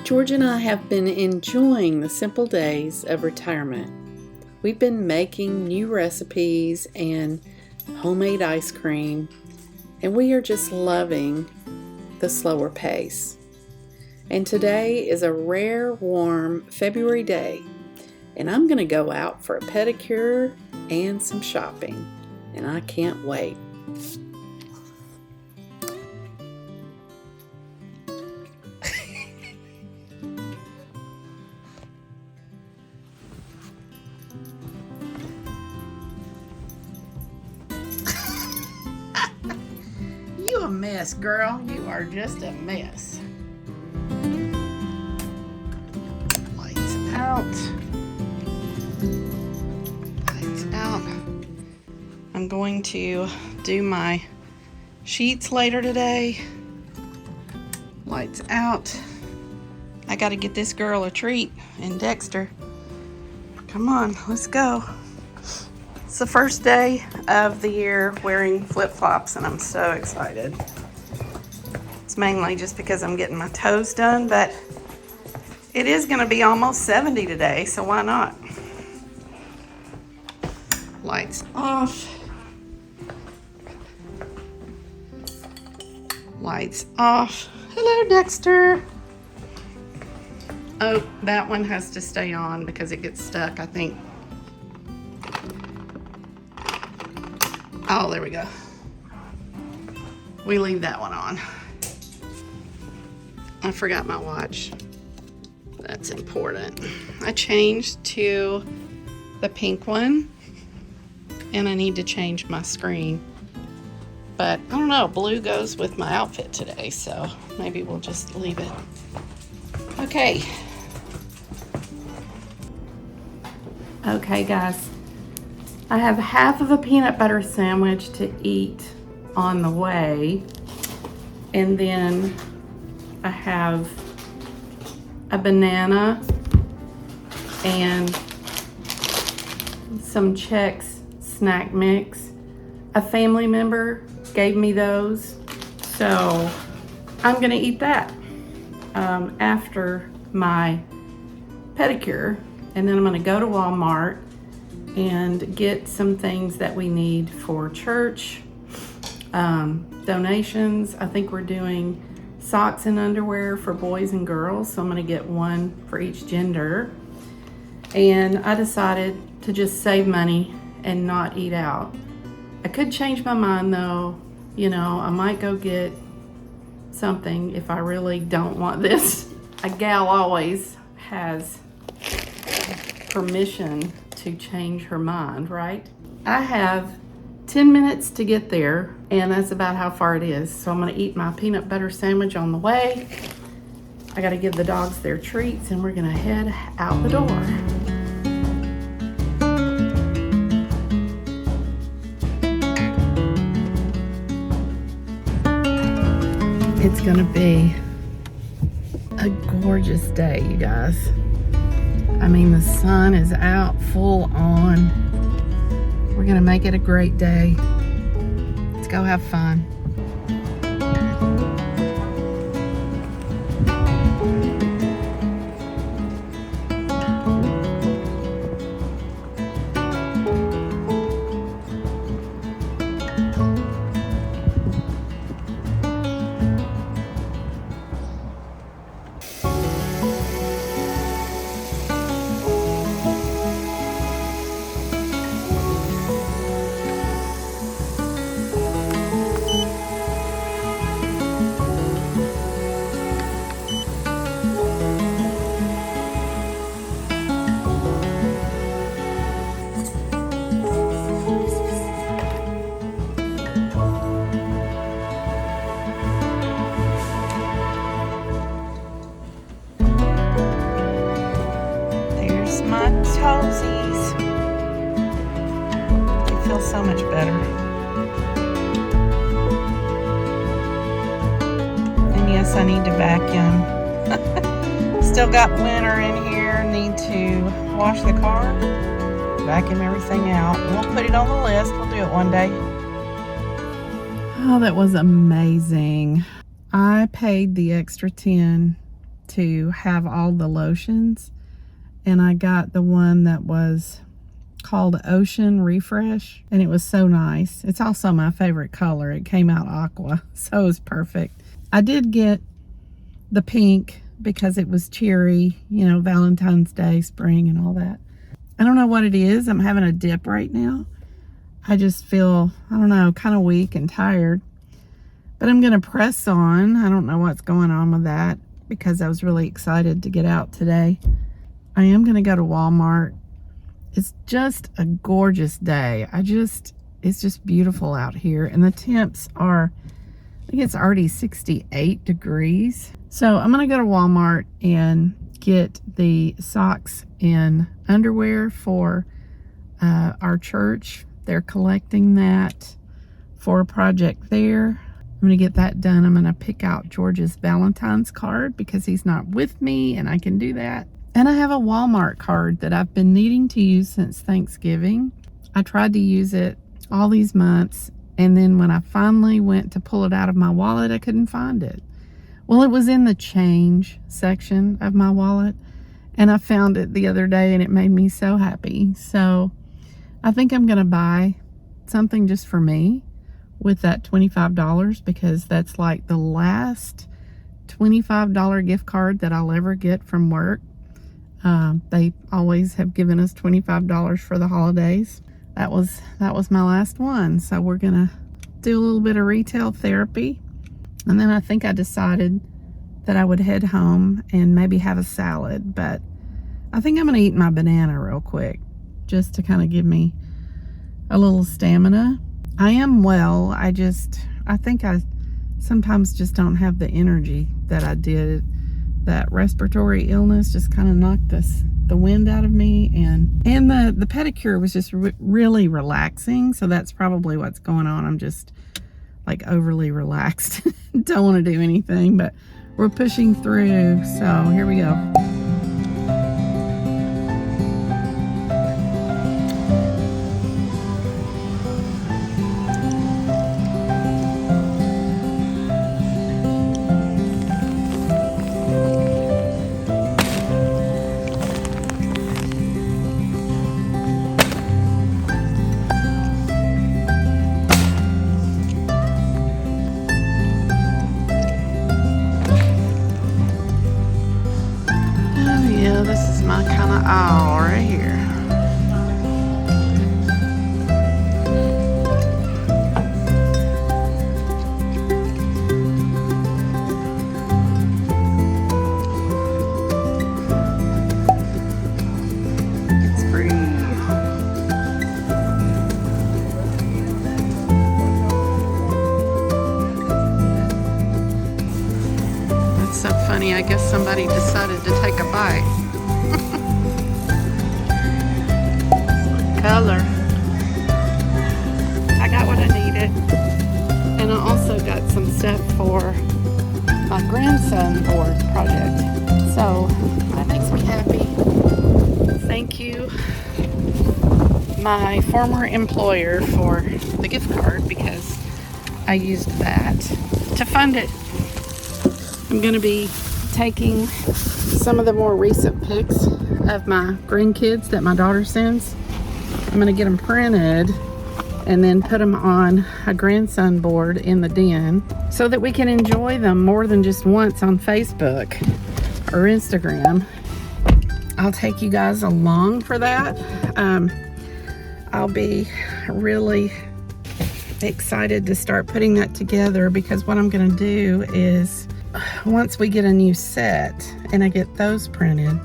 George and I have been enjoying the simple days of retirement. We've been making new recipes and homemade ice cream, and we are just loving the slower pace. And today is a rare, warm February day, and I'm going to go out for a pedicure and some shopping, and I can't wait. You a mess, girl. You are just a mess. Lights out. Lights out. I'm going to do my sheets later today. Lights out. I got to get this girl a treat. And Dexter, come on, let's go. It's the first day of the year wearing flip-flops, and I'm so excited. It's mainly just because I'm getting my toes done, but it is going to be almost 70 today, so why not? Lights off. Lights off. Hello, Dexter. Oh, that one has to stay on because it gets stuck, I think. Oh, there we go. We leave that one on. I forgot my watch. That's important. I changed to the pink one, and I need to change my screen. But I don't know, blue goes with my outfit today, so maybe we'll just leave it. Okay. Okay, guys. I have half of a peanut butter sandwich to eat on the way, and then I have a banana and some Chex snack mix. A family member gave me those, so I'm gonna eat that after my pedicure, and then I'm gonna go to Walmart and get some things that we need for church, donations. I think we're doing socks and underwear for boys and girls, so I'm gonna get one for each gender. And I decided to just save money and not eat out. I could change my mind though, you know, I might go get something if I really don't want this. A gal always has permission to change her mind, right? I have 10 minutes to get there, and that's about how far it is. So I'm gonna eat my peanut butter sandwich on the way. I gotta give the dogs their treats, and we're gonna head out the door. It's gonna be a gorgeous day, you guys. I mean, the sun is out full on. We're gonna make it a great day. Let's go have fun. My toesies. They feel so much better. And yes, I need to vacuum. Still got winter in here. Need to wash the car, vacuum everything out. We'll put it on the list. We'll do it one day. Oh, that was amazing. I paid the extra $10 to have all the lotions, and I got the one that was called Ocean Refresh, and it was so nice. It's also my favorite color. It came out aqua, so it was perfect. I did get the pink because it was cheery, you know, Valentine's Day, spring, and all that. I don't know what it is. I'm having a dip right now. I just feel, I don't know, kind of weak and tired. But I'm going to press on. I don't know what's going on with that because I was really excited to get out today. I am going to go to Walmart. It's just a gorgeous day. It's just beautiful out here. And the temps are, I think it's already 68 degrees. So I'm going to go to Walmart and get the socks and underwear for our church. They're collecting that for a project there. I'm going to get that done. I'm going to pick out George's Valentine's card because he's not with me, and I can do that. And I have a Walmart card that I've been needing to use since Thanksgiving. I tried to use it all these months, and then when I finally went to pull it out of my wallet, I couldn't find it. Well, it was in the change section of my wallet, and I found it the other day, and it made me so happy. So I think I'm going to buy something just for me with that $25 because that's like the last $25 gift card that I'll ever get from work. They always have given us $25 for the holidays. That was my last one. So we're going to do a little bit of retail therapy. And then I think I decided that I would head home and maybe have a salad. But I think I'm going to eat my banana real quick just to kind of give me a little stamina. I am well. I think I sometimes just don't have the energy that I did. That respiratory illness just kind of knocked the wind out of me, and the pedicure was just really relaxing. So that's probably what's going on. I'm just like overly relaxed. Don't want to do anything, but we're pushing through. So here we go. This is my kind of aisle right here. Let's breathe. That's so funny. I guess somebody decided to take a bite. Color. I got what I needed, and I also got some stuff for my grandson board project, so that makes me happy. Thank you, my former employer, for the gift card because I used that to fund it. I'm going to be taking some of the more recent pics of my grandkids that my daughter sends. I'm going to get them printed and then put them on a grandson board in the den so that we can enjoy them more than just once on Facebook or Instagram. I'll take you guys along for that. I'll be really excited to start putting that together because what I'm going to do is once we get a new set and I get those printed,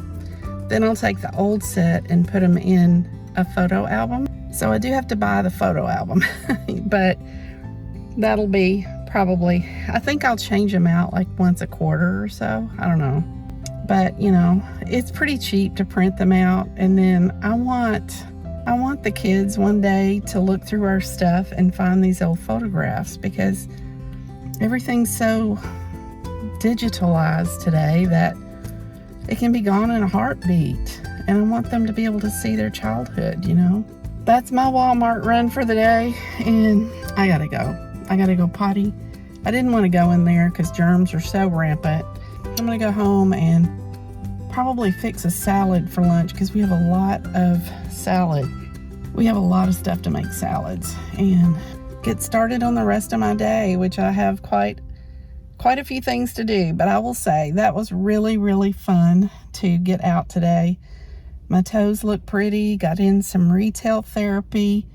then I'll take the old set and put them in a photo album. So I do have to buy the photo album, but that'll be probably, I think I'll change them out like once a quarter or so. I don't know. But you know, it's pretty cheap to print them out. And then I want the kids one day to look through our stuff and find these old photographs because everything's so digitalized today that it can be gone in a heartbeat. And I want them to be able to see their childhood, you know. That's my Walmart run for the day, and I gotta go. I gotta go potty. I didn't want to go in there because germs are so rampant. I'm gonna go home and probably fix a salad for lunch because we have a lot of salad. We have a lot of stuff to make salads, and get started on the rest of my day, which I have quite a few things to do. But I will say that was really, really fun to get out today. My toes look pretty, got in some retail therapy,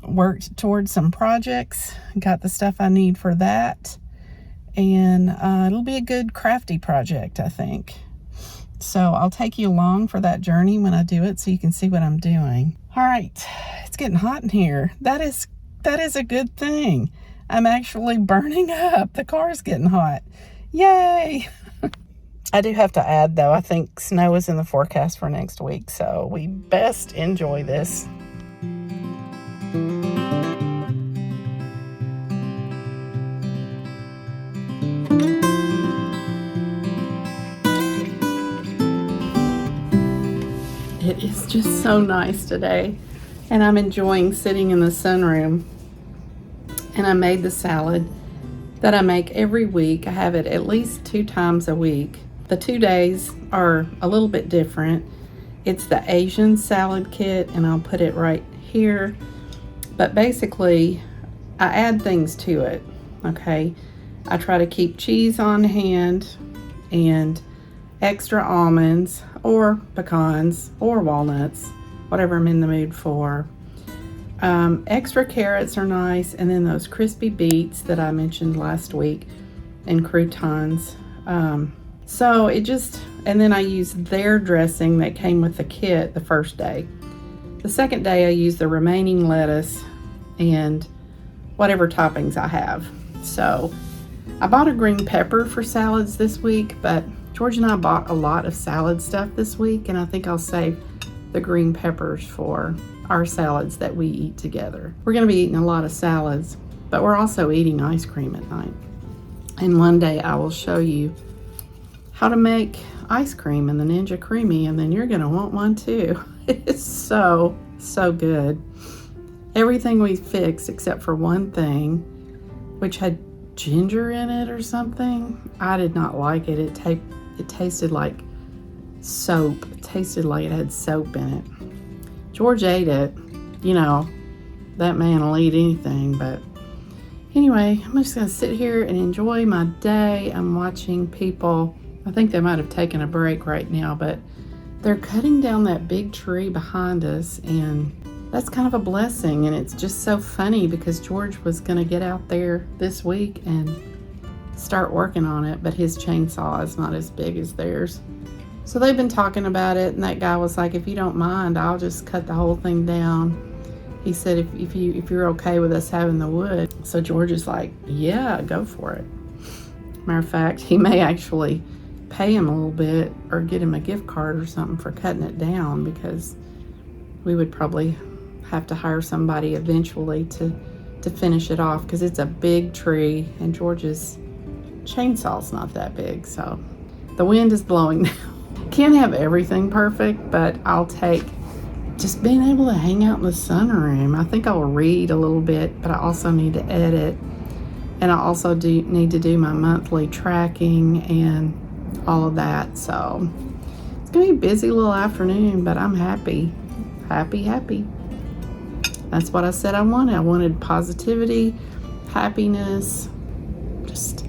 worked towards some projects, got the stuff I need for that, and it'll be a good crafty project, I think. So I'll take you along for that journey when I do it so you can see what I'm doing. All right, it's getting hot in here. That is a good thing. I'm actually burning up. The car's getting hot. Yay! I do have to add, though, I think snow is in the forecast for next week, so we best enjoy this. It is just so nice today, and I'm enjoying sitting in the sunroom. And I made the salad that I make every week. I have it at least 2 times a week. The 2 days are a little bit different. It's the Asian salad kit, and I'll put it right here. But basically, I add things to it, okay? I try to keep cheese on hand and extra almonds or pecans or walnuts, whatever I'm in the mood for. Extra carrots are nice, and then those crispy beets that I mentioned last week, and croutons. So it just, and then I use their dressing that came with the kit the first day. The second day I use the remaining lettuce and whatever toppings I have. So I bought a green pepper for salads this week, but George and I bought a lot of salad stuff this week, and I think I'll save the green peppers for our salads that we eat together. We're gonna be eating a lot of salads, but we're also eating ice cream at night. And one day I will show you how to make ice cream in the Ninja Creamy, and then you're gonna want one too. It's so good. Everything we fixed except for one thing, which had ginger in it or something. I did not like it. It tasted like soap. It tasted like it had soap in it. George ate it. You know, that man will eat anything. But anyway, I'm just gonna sit here and enjoy my day. I'm watching people. I think they might have taken a break right now, but they're cutting down that big tree behind us, and that's kind of a blessing. And it's just so funny because George was gonna get out there this week and start working on it, but his chainsaw is not as big as theirs. So they've been talking about it, and that guy was like, if you don't mind, I'll just cut the whole thing down. He said, if you're okay with us having the wood. So George is like, yeah, go for it. Matter of fact, he may actually pay him a little bit or get him a gift card or something for cutting it down, because we would probably have to hire somebody eventually to finish it off, because it's a big tree and George's chainsaw's not that big. So the wind is blowing now. Can't have everything perfect, but I'll take just being able to hang out in the sunroom. I think I'll read a little bit, but I also need to edit, and I also need to do my monthly tracking and all of that. So it's gonna be a busy little afternoon, but I'm happy. That's what I said I wanted. I wanted positivity, happiness, just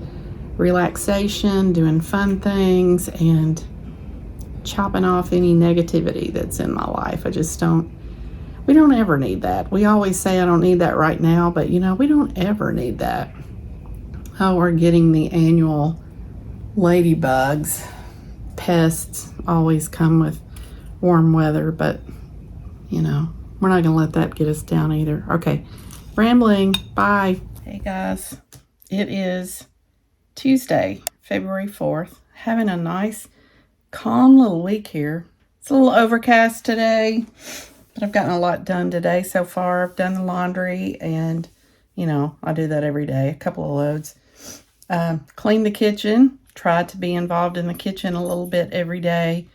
relaxation, doing fun things, and chopping off any negativity that's in my life. We don't ever need that. We always say I don't need that right now, but you know, we don't ever need that. Oh, we're getting the annual ladybugs. Pests always come with warm weather, but you know, we're not gonna let that get us down either. Okay, rambling, bye. Hey guys, it is Tuesday, February 4th. Having a nice, calm little week here. It's a little overcast today, but I've gotten a lot done today so far. I've done the laundry, and you know, I do that every day, a couple of loads. Cleaned the kitchen, tried to be involved in the kitchen a little bit every day.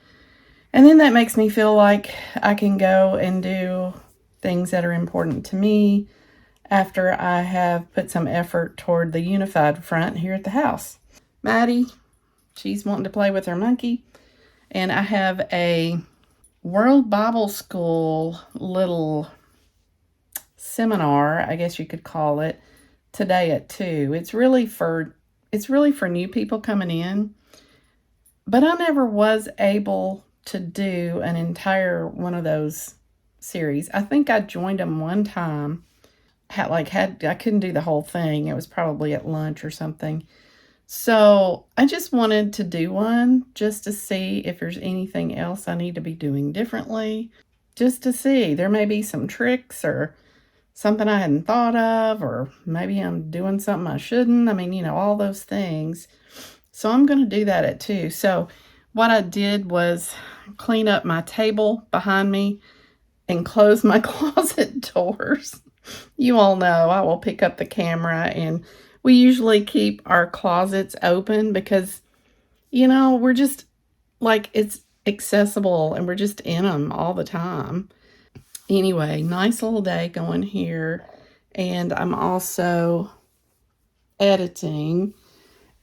And then that makes me feel like I can go and do things that are important to me after I have put some effort toward the unified front here at the house. Maddie, She's wanting to play with her monkey. And I have a World Bible School little seminar, I guess you could call it, today at 2. It's really for new people coming in. But I never was able to do an entire one of those series. I think I joined them one time. I couldn't do the whole thing. It was probably at lunch or something. So I just wanted to do one just to see if there's anything else I need to be doing differently. Just to see. There may be some tricks or something I hadn't thought of, or maybe I'm doing something I shouldn't. I mean, all those things. So I'm going to do that at 2. So what I did was clean up my table behind me and close my closet doors. You all know I will pick up the camera, and we usually keep our closets open because, we're just it's accessible and we're just in them all the time. Anyway, nice little day going here. And I'm also editing.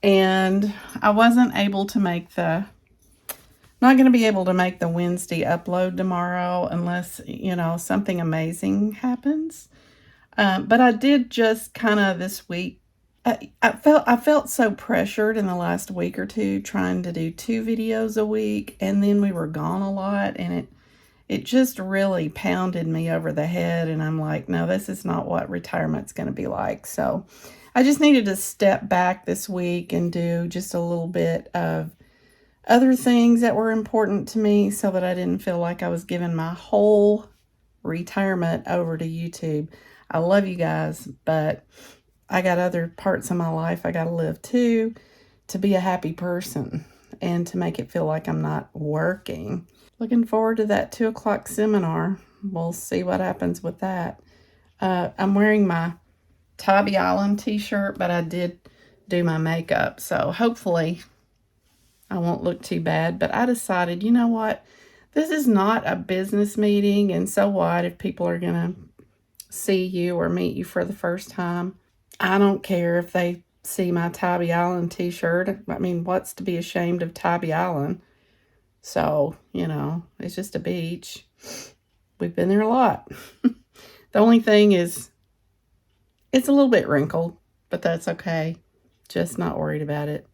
And I wasn't able to not going to be able to make the Wednesday upload tomorrow unless, something amazing happens. But I did just kind of this week, I felt so pressured in the last week or two trying to do 2 videos a week. And then we were gone a lot, and it just really pounded me over the head. And I'm like, no, this is not what retirement's going to be like. So I just needed to step back this week and do just a little bit of other things that were important to me so that I didn't feel like I was giving my whole retirement over to YouTube. I love you guys, but I got other parts of my life I got to live too, to be a happy person and to make it feel like I'm not working. Looking forward to that 2 o'clock seminar. We'll see what happens with that. I'm wearing my Tybee Island t-shirt, but I did do my makeup, so hopefully I won't look too bad. But I decided, you know what? This is not a business meeting, and so what if people are going to see you or meet you for the first time? I don't care if they see my Tybee Island t-shirt. I mean, what's to be ashamed of Tybee Island? So, it's just a beach. We've been there a lot. The only thing is, it's a little bit wrinkled, but that's okay. Just not worried about it.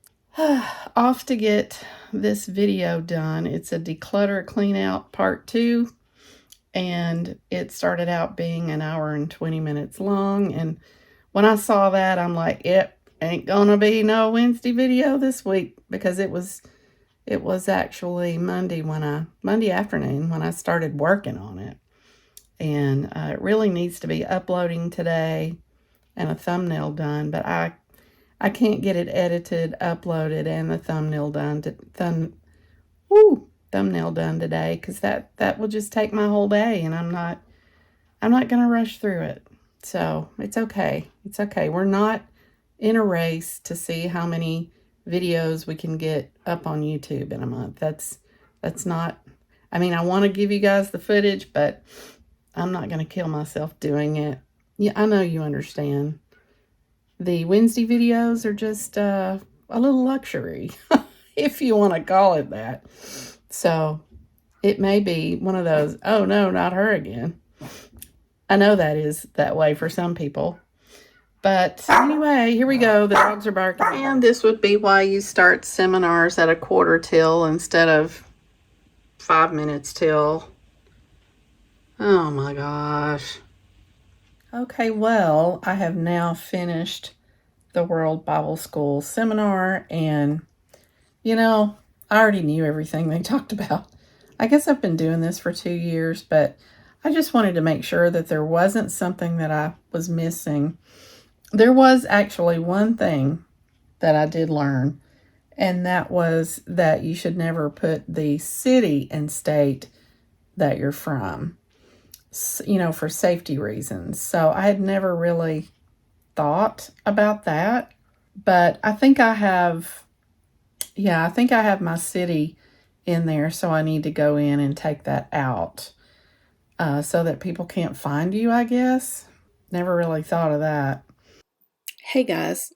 Off to get this video done. It's a declutter clean out part 2. And it started out being an hour and 20 minutes long. And when I saw that, I'm like, yep, ain't gonna be no Wednesday video this week, because it was actually Monday afternoon when I started working on it. And it really needs to be uploading today and a thumbnail done, but I can't get it edited, uploaded, and the thumbnail done thumbnail done today, because that will just take my whole day, and I'm not gonna rush through it. So it's okay. It's okay. We're not in a race to see how many videos we can get up on YouTube in a month. That's not, I mean, I want to give you guys the footage, but I'm not going to kill myself doing it. Yeah, I know you understand. The Wednesday videos are just a little luxury, if you want to call it that. So it may be one of those, oh no, not her again. I know that is that way for some people. But anyway, here we go. The dogs are barking. And this would be why you start seminars at a quarter till instead of 5 minutes till. Oh my gosh. Okay, well, I have now finished the World Bible School seminar, and I already knew everything they talked about. I guess I've been doing this for 2 years, but I just wanted to make sure that there wasn't something that I was missing. There was actually one thing that I did learn, and that was that you should never put the city and state that you're from, for safety reasons. So I had never really thought about that, but I think I have my city in there, so I need to go in and take that out so that people can't find you, I guess. Never really thought of that. Hey guys,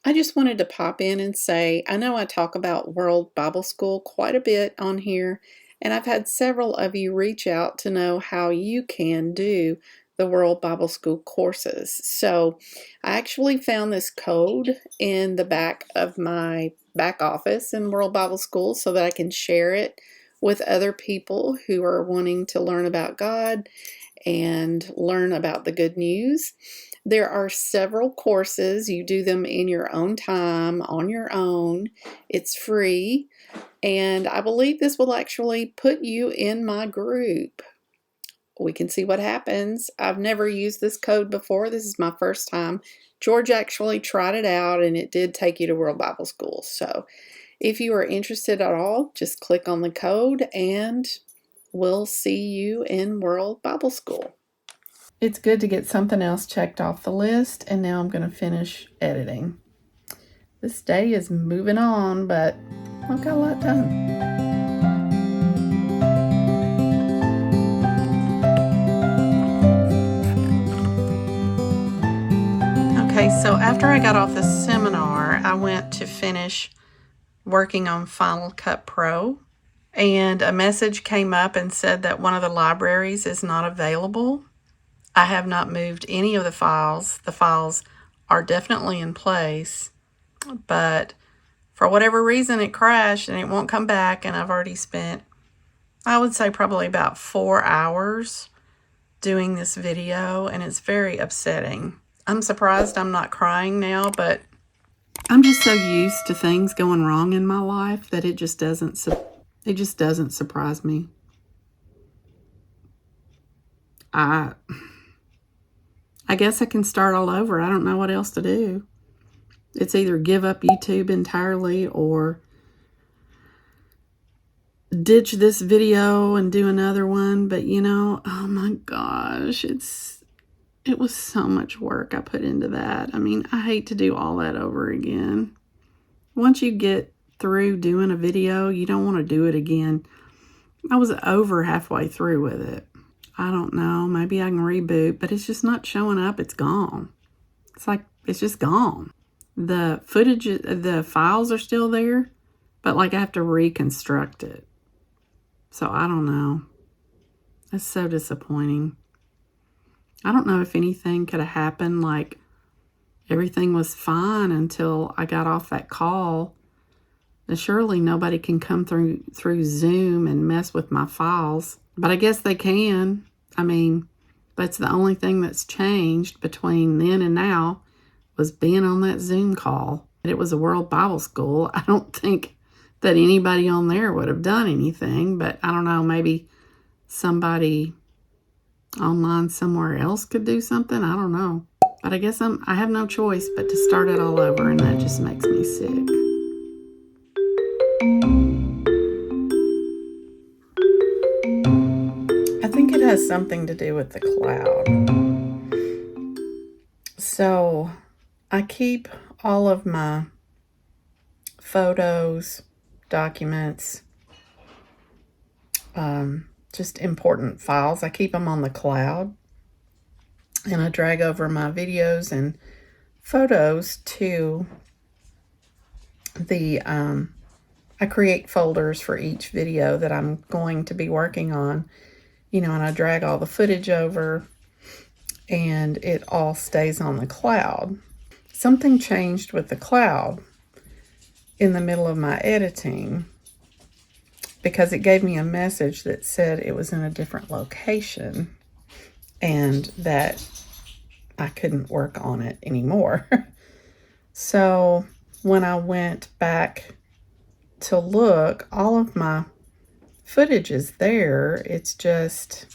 I just wanted to pop in and say, I know I talk about World Bible School quite a bit on here, and I've had several of you reach out to know how you can do the World Bible School courses. So I actually found this code in the back of my back office in World Bible School so that I can share it with other people who are wanting to learn about God and learn about the good news. There are several courses. You do them in your own time, on your own. It's free, and I believe this will actually put you in my group. We can see what happens. I've never used this code before. This is my first time. George actually tried it out, and it did take you to World Bible School. So if you are interested at all, just click on the code, and we'll see you in World Bible School. It's good to get something else checked off the list, and now I'm going to finish editing. This day is moving on, but I've got a lot done. Okay, so after I got off the seminar, I went to finish working on Final Cut Pro, and a message came up and said that one of the libraries is not available. I have not moved any of the files. The files are definitely in place, but for whatever reason it crashed and it won't come back, and I've already spent, I would say, probably about 4 hours doing this video, and it's very upsetting. I'm surprised I'm not crying now, but I'm just so used to things going wrong in my life that it just doesn't surprise me. I guess I can start all over. I don't know what else to do. It's either give up YouTube entirely or ditch this video and do another one. But you know, oh my gosh, it was so much work I put into that. I mean, I hate to do all that over again. Once you get through doing a video, you don't want to do it again. I was over halfway through with it. I don't know, maybe I can reboot, but it's just not showing up. It's gone. It's like, it's just gone. The footage, the files are still there, but like I have to reconstruct it. So I don't know. That's so disappointing. I don't know if anything could have happened, like everything was fine until I got off that call. And surely nobody can come through Zoom and mess with my files. But I guess they can. I mean, that's the only thing that's changed between then and now was being on that Zoom call. It was a World Bible School. I don't think that anybody on there would have done anything, but I don't know, maybe somebody online somewhere else could do something. I don't know. But I guess I have no choice but to start it all over, and that just makes me sick. I think it has something to do with the cloud. So I keep all of my photos, documents, just important files. I keep them on the cloud, and I drag over my videos and photos to the, I create folders for each video that I'm going to be working on, you know, and I drag all the footage over, and it all stays on the cloud. Something changed with the cloud in the middle of my editing, because it gave me a message that said it was in a different location and that I couldn't work on it anymore. So when I went back to look, all of my footage is there. It's just,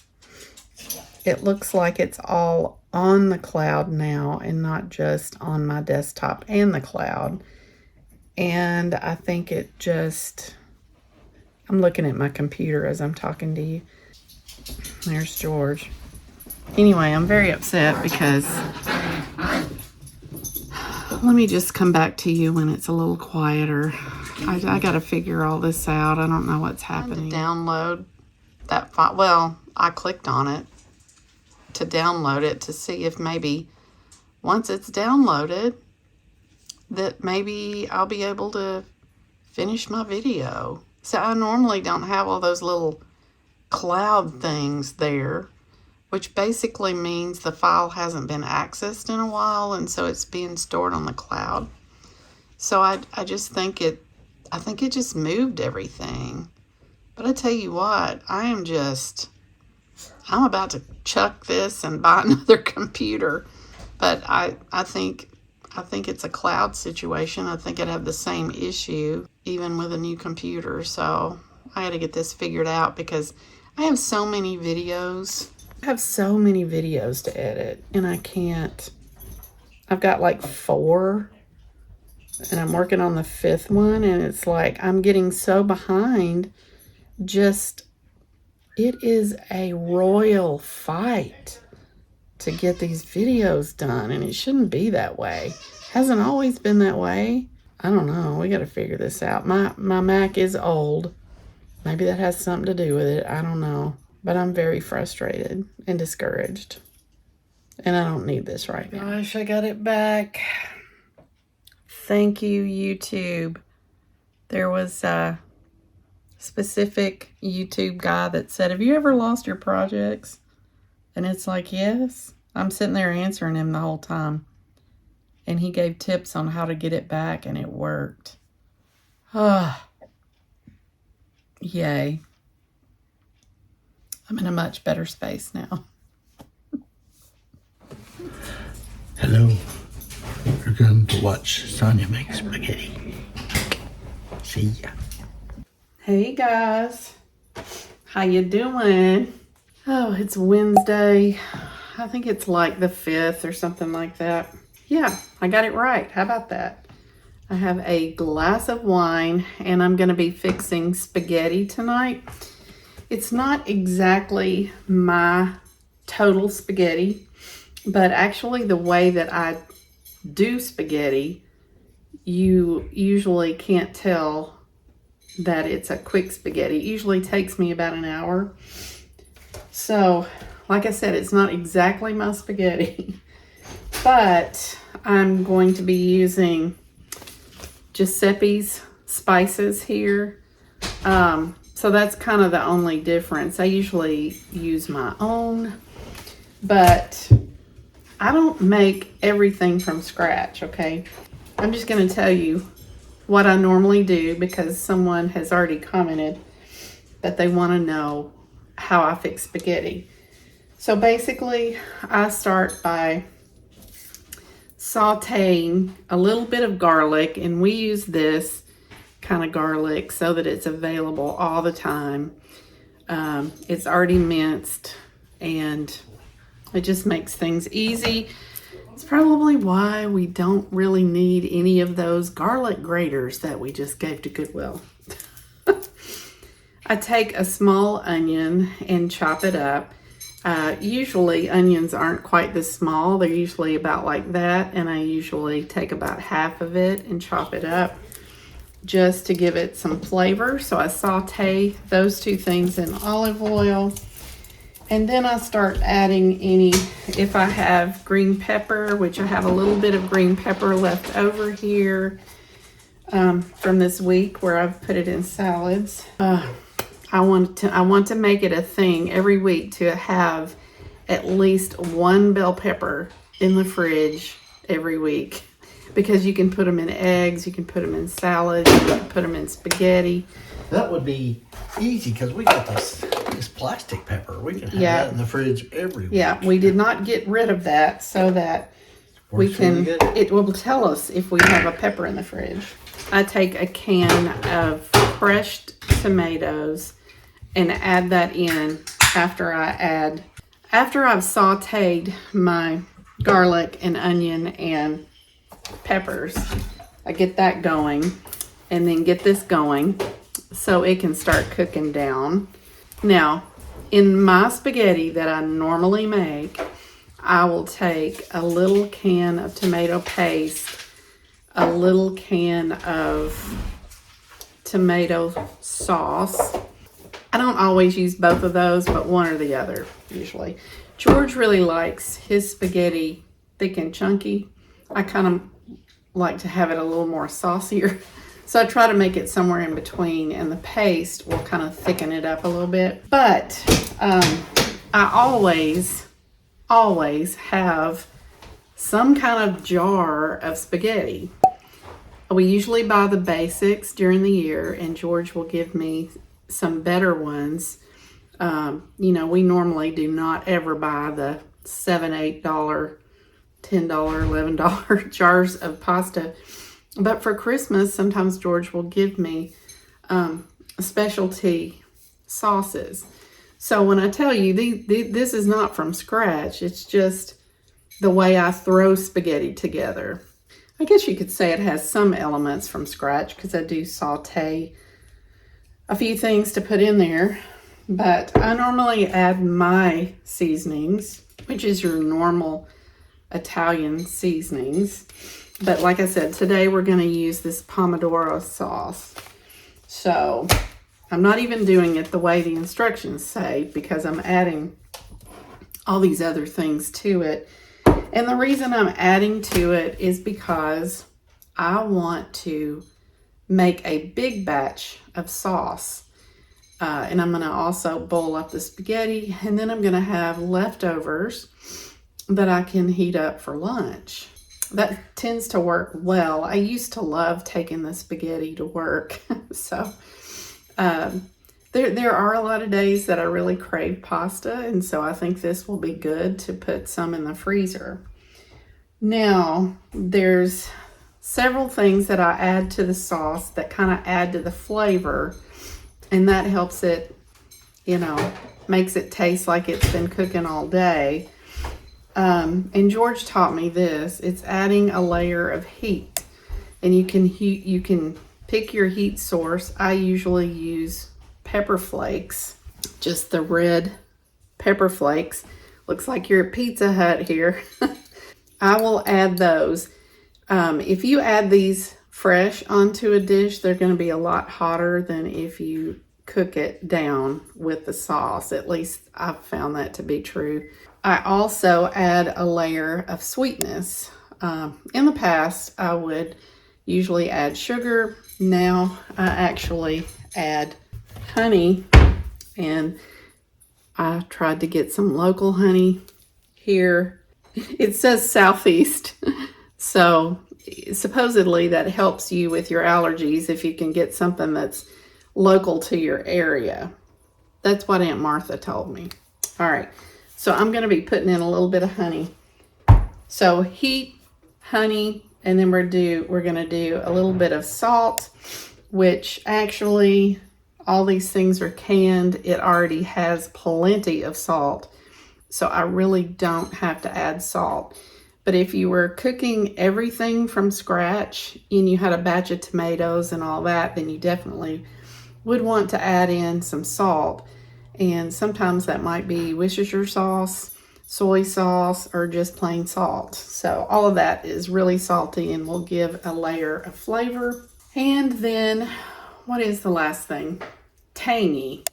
it looks like it's all on the cloud now and not just on my desktop and the cloud. And I think it just, I'm looking at my computer as I'm talking to you. There's George. Anyway, I'm very upset because, let me just come back to you when it's a little quieter. I got to figure all this out. I don't know what's happening. Download that file. Well, I clicked on it to download it to see if maybe once it's downloaded, that maybe I'll be able to finish my video. So I normally don't have all those little cloud things there, which basically means the file hasn't been accessed in a while, and so it's being stored on the cloud. So I just think I think it just moved everything. But I tell you what, I'm about to chuck this and buy another computer. But I think it's a cloud situation. I think I'd have the same issue even with a new computer. So I got to get this figured out because I have so many videos. I have so many videos to edit, and I can't. I've got like 4, and I'm working on the 5th one, and it's like I'm getting so behind. It is a royal fight to get these videos done, and it shouldn't be that way. Hasn't always been that way. I don't know. We got to figure this out. My Mac is old. Maybe that has something to do with it. I don't know. But I'm very frustrated and discouraged. And I don't need this right now. Gosh, I got it back. Thank you, YouTube. There was a specific YouTube guy that said, have you ever lost your projects? And it's like, yes. I'm sitting there answering him the whole time. And he gave tips on how to get it back, and it worked. Ah, yay. I'm in a much better space now. Hello. We're going to watch Sonia make spaghetti. See ya. Hey guys. How you doing? Oh, it's Wednesday. I think it's like the 5th or something like that. Yeah, I got it right. How about that? I have a glass of wine, and I'm going to be fixing spaghetti tonight. It's not exactly my total spaghetti, but actually the way that I do spaghetti, you usually can't tell that it's a quick spaghetti. It usually takes me about an hour. So, like I said, it's not exactly my spaghetti, but I'm going to be using Giuseppe's spices here. So that's kind of the only difference. I usually use my own, but I don't make everything from scratch, okay? I'm just going to tell you what I normally do because someone has already commented that they want to know how I fix spaghetti. So basically, I start by sauteing a little bit of garlic, and we use this kind of garlic so that it's available all the time. It's already minced, and it just makes things easy. It's probably why we don't really need any of those garlic graters that we just gave to Goodwill. I take a small onion and chop it up. Usually onions aren't quite this small. They're usually about like that, and I usually take about half of it and chop it up just to give it some flavor. So I saute those two things in olive oil, and then I start adding if I have green pepper, which I have a little bit of green pepper left over here from this week where I've put it in salads. I want to make it a thing every week to have at least one bell pepper in the fridge every week, because you can put them in eggs, you can put them in salads, you can put them in spaghetti. That would be easy because we got this plastic pepper. We can have that in the fridge every week. Yeah, we did not get rid of that so that it will tell us if we have a pepper in the fridge. I take a can of crushed tomatoes and add that in after I've sauteed my garlic and onion and peppers. I get that going and then get this going so it can start cooking down. Now, in my spaghetti that I normally make, I will take a little can of tomato paste, a little can of tomato sauce. I don't always use both of those, but one or the other, usually. George really likes his spaghetti thick and chunky. I kind of like to have it a little more saucier. So I try to make it somewhere in between, and the paste will kind of thicken it up a little bit. But I always have some kind of jar of spaghetti. We usually buy the basics during the year, and George will give me some better ones. You know, we normally do not ever buy the $7, $8, $10, $11 jars of pasta. But for Christmas, sometimes George will give me specialty sauces. So when I tell you, this is not from scratch. It's just the way I throw spaghetti together. I guess you could say it has some elements from scratch because I do saute a few things to put in there. But I normally add my seasonings, which is your normal Italian seasonings. But like I said, today we're going to use this pomodoro sauce. So I'm not even doing it the way the instructions say because I'm adding all these other things to it. And the reason I'm adding to it is because I want to make a big batch of sauce. And I'm going to also boil up the spaghetti, and then I'm going to have leftovers that I can heat up for lunch. That tends to work well. I used to love taking the spaghetti to work. So there are a lot of days that I really crave pasta, and so I think this will be good to put some in the freezer. Now, there's several things that I add to the sauce that kind of add to the flavor, and that helps it, you know, makes it taste like it's been cooking all day. And George taught me this. It's adding a layer of heat, and you can pick your heat source. I usually use pepper flakes, just the red pepper flakes. Looks like you're at Pizza Hut here. I will add those. If you add these fresh onto a dish, they're going to be a lot hotter than if you cook it down with the sauce. At least I've found that to be true. I also add a layer of sweetness. In the past, I would usually add sugar. Now I actually add honey, and I tried to get some local honey here. It says Southeast, so supposedly that helps you with your allergies if you can get something that's local to your area. That's what Aunt Martha told me. All right, so I'm going to be putting in a little bit of honey. So heat, honey, and then we're going to do a little bit of salt, which actually all these things are canned. It already has plenty of salt, so I really don't have to add salt. But if you were cooking everything from scratch and you had a batch of tomatoes and all that, then you definitely would want to add in some salt. And sometimes that might be Worcestershire sauce, soy sauce, or just plain salt. So all of that is really salty and will give a layer of flavor. And then, what is the last thing? Tangy.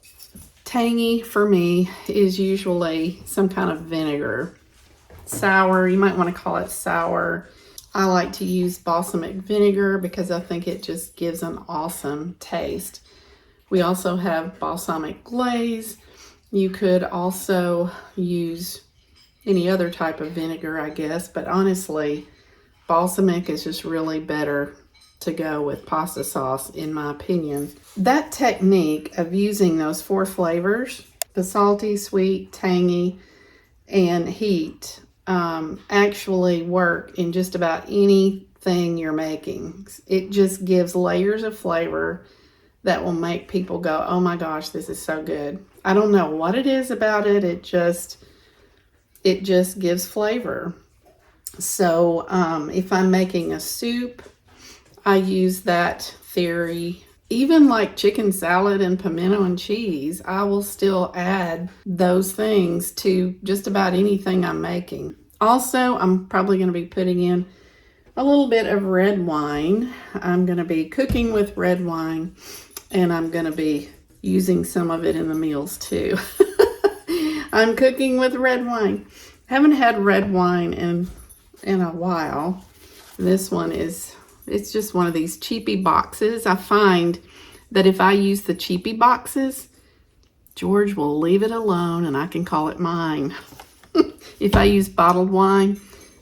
Tangy for me is usually some kind of vinegar. Sour, you might want to call it sour. I like to use balsamic vinegar because I think it just gives an awesome taste. We also have balsamic glaze. You could also use any other type of vinegar, I guess, but honestly, balsamic is just really better to go with pasta sauce, in my opinion. That technique of using those 4 flavors, the salty, sweet, tangy, and heat, actually work in just about anything you're making. It just gives layers of flavor that will make people go, oh my gosh, this is so good. I don't know what it is about it. It just gives flavor. So if I'm making a soup, I use that theory. Even like chicken salad and pimento and cheese, I will still add those things to just about anything I'm making. Also, I'm probably going to be putting in a little bit of red wine. I'm going to be cooking with red wine, and I'm going to be using some of it in the meals too. I'm cooking with red wine. Haven't had red wine in a while. This one is It's just one of these cheapy boxes. I find that if I use the cheapy boxes, George will leave it alone and I can call it mine. If I use bottled wine,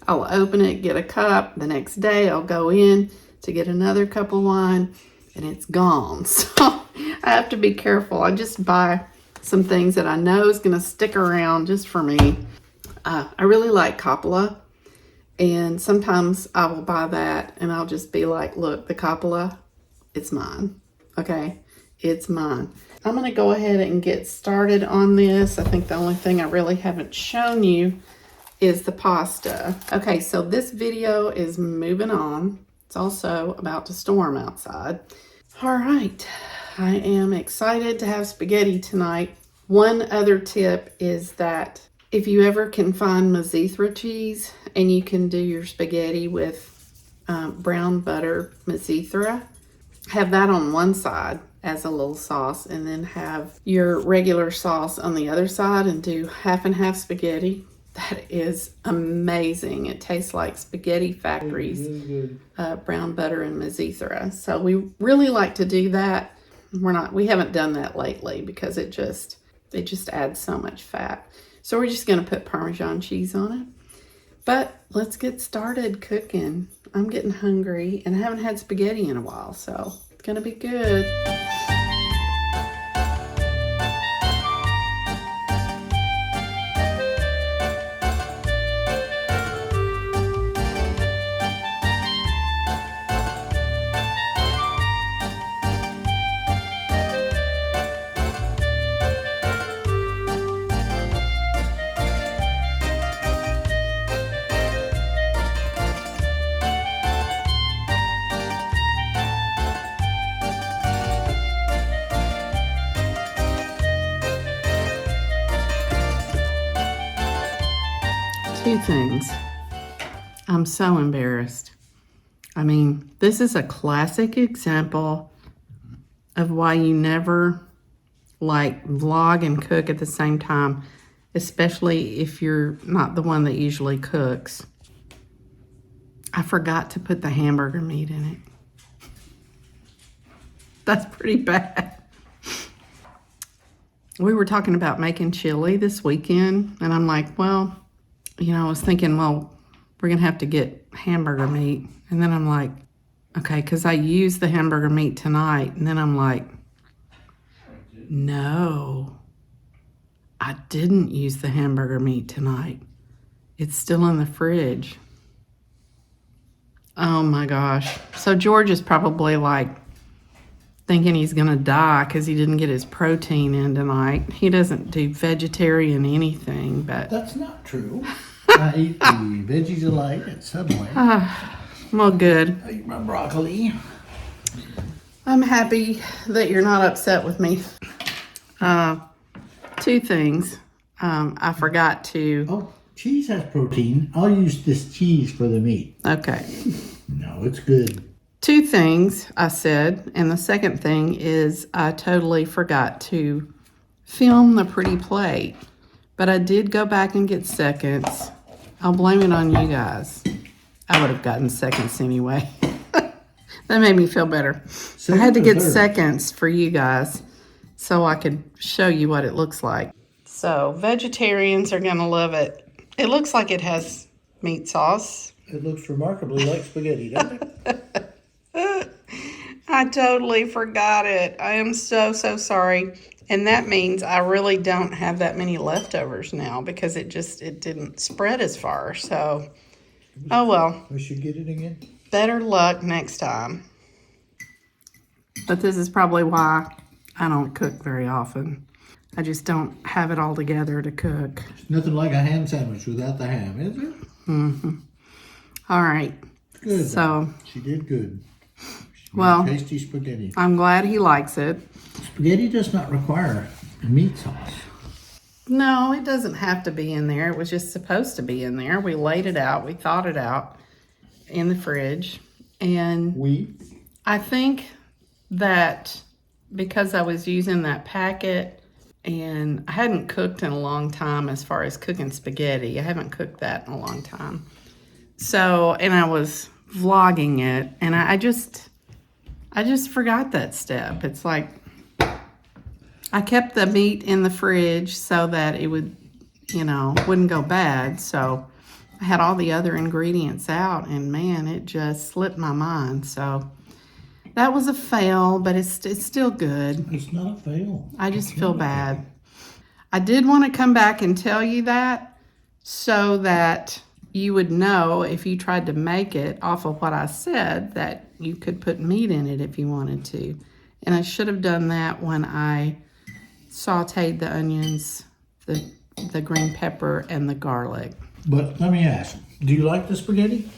I'll open it, get a cup. The next day I'll go in to get another cup of wine and it's gone. So I have to be careful. I just buy some things that I know is going to stick around just for me. I really like Coppola, and sometimes I will buy that and I'll just be like, look, the Coppola, it's mine. Okay, it's mine. I'm going to go ahead and get started on this. I think the only thing I really haven't shown you is the pasta. Okay, so this video is moving on. It's also about to storm outside. All right, I am excited to have spaghetti tonight. One other tip is that if you ever can find Mazzithra cheese and you can do your spaghetti with brown butter Mazzithra, have that on one side as a little sauce and then have your regular sauce on the other side and do half and half spaghetti. That is amazing. It tastes like Spaghetti Factory's brown butter and Mazzithra. So we really like to do that. We haven't done that lately because it just adds so much fat. So we're just going to put Parmesan cheese on it. But let's get started cooking. I'm getting hungry and I haven't had spaghetti in a while, so it's going to be good. Two things. I'm so embarrassed. I mean, this is a classic example of why you never like vlog and cook at the same time, especially if you're not the one that usually cooks. I forgot to put the hamburger meat in it. That's pretty bad. We were talking about making chili this weekend, and I'm like, well, you know, I was thinking, well, we're going to have to get hamburger meat. And then I'm like, okay, because I used the hamburger meat tonight. And then I'm like, no, I didn't use the hamburger meat tonight. It's still in the fridge. Oh my gosh. So George is probably like thinking he's going to die because he didn't get his protein in tonight. He doesn't do vegetarian anything, but... That's not true. I eat the veggies alike at Subway. Well, good. I eat my broccoli. I'm happy that you're not upset with me. Two things. I forgot to... Oh, cheese has protein. I'll use this cheese for the meat. Okay. No, it's good. Two things I said, and the second thing is I totally forgot to film the pretty plate. But I did go back and get seconds. I'll blame it on you guys. I would have gotten seconds anyway. That made me feel better. I had to get seconds for you guys so I could show you what it looks like. So vegetarians are gonna love it. It looks like it has meat sauce. It looks remarkably like spaghetti, doesn't it? I totally forgot it. I am so sorry. And that means I really don't have that many leftovers now because it didn't spread as far. So, oh well. We should get it again. Better luck next time. But this is probably why I don't cook very often. I just don't have it all together to cook. It's nothing like a ham sandwich without the ham, is it? Mm-hmm. All right. Good. So she did good. Well, tasty spaghetti. I'm glad he likes it. Spaghetti does not require a meat sauce. No, it doesn't have to be in there. It was just supposed to be in there. We laid it out. We thawed it out in the fridge. And I think that because I was using that packet and I hadn't cooked in a long time as far as cooking spaghetti. I haven't cooked that in a long time. So, and I was vlogging it, and I just forgot that step. It's like I kept the meat in the fridge so that it would, you know, wouldn't go bad. So I had all the other ingredients out, and man, it just slipped my mind. So that was a fail, but it's still good. It's not a fail. I just feel bad. I did want to come back and tell you that so that you would know if you tried to make it off of what I said that you could put meat in it if you wanted to. And I should have done that when I sauteed the onions, the green pepper, and the garlic. But let me ask, do you like the spaghetti?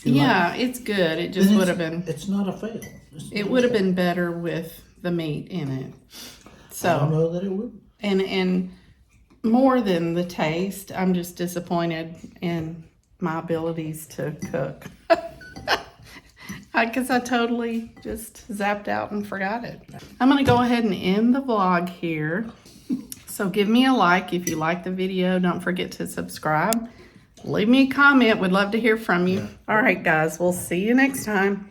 Yeah, it's good. It just would have been... It's not a fail. It would have been better with the meat in it. So, I don't know that it would. And more than the taste, I'm just disappointed in my abilities to cook. Because I totally just zapped out and forgot it. I'm going to go ahead and end the vlog here. So give me a like if you like the video. Don't forget to subscribe. Leave me a comment. Would love to hear from you. All right, guys. We'll see you next time.